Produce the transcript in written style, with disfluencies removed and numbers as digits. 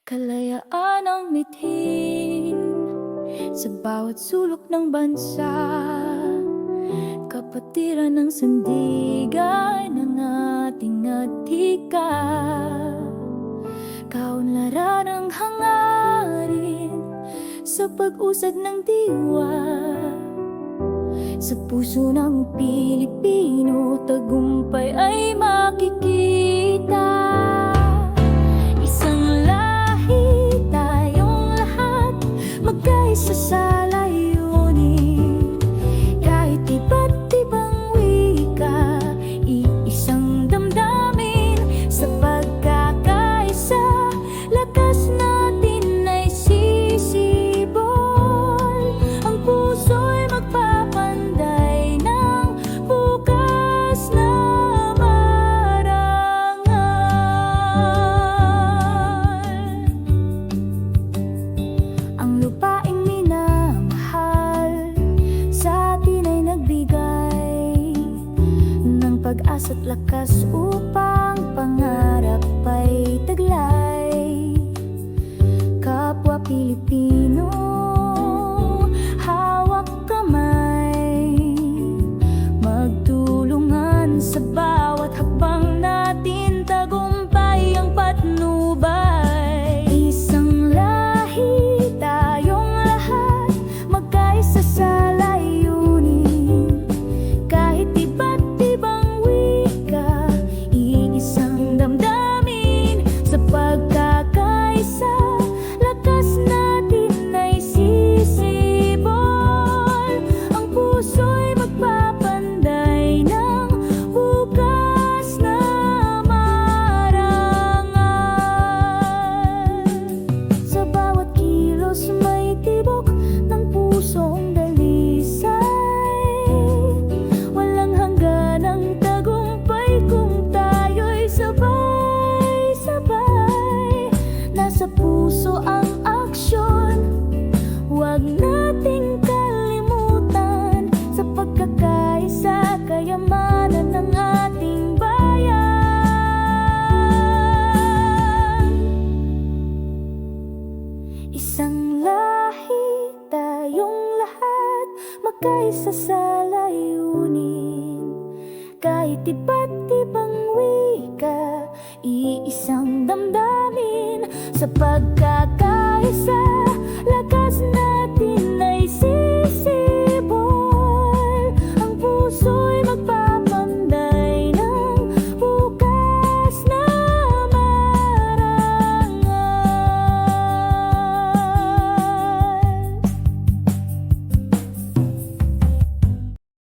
Kalayaan ang mithin sa bawat sulok ng bansa. Kapatiran ng sandigan ng ating atika. Kaunlaran ang hangarin sa pag-usad ng diwa. Sa puso ng Pilipino, tagumpay ay makikita. Isang lahi tayong lahat, magkaisa sa layunin. Kahit iba't ibang wika, iisang damdamin. Sa pagkakaisa, lakas natin ay sisibol. Ang puso'y magpapanday ng bukas na marangal. Ang lupaing minamahal sa atin ay nagbigay ng pag-asa't lakas upang pangarap ay taglay. Kapwa Pilipino, hawak kamay, magtulungan sa bawat hakbang natin, tagumpay ang patnubay. Isang lahi tayong lahat, magkaisa sa layunin. Kahit iba't ibang wika, iisang damdamin. Sa pagkakaisa, lakas natin ay sisibol. Ang puso'y magpapanday ng bukas na marangal. Sa bawat kilos may tibok ng pusong dalisay. Walang hangganang tagumpay kung tayo'y sabay-sabay. Nasa puso ang aksyon, huwag nating kalimutan. Sa pagkakaisa, kayamanan ng ating bayan. Isang lahi tayong lahat, magkaisa sa layunin. Kahit iba't ibang wika, iisang damdamin. Sa pagkakaisa,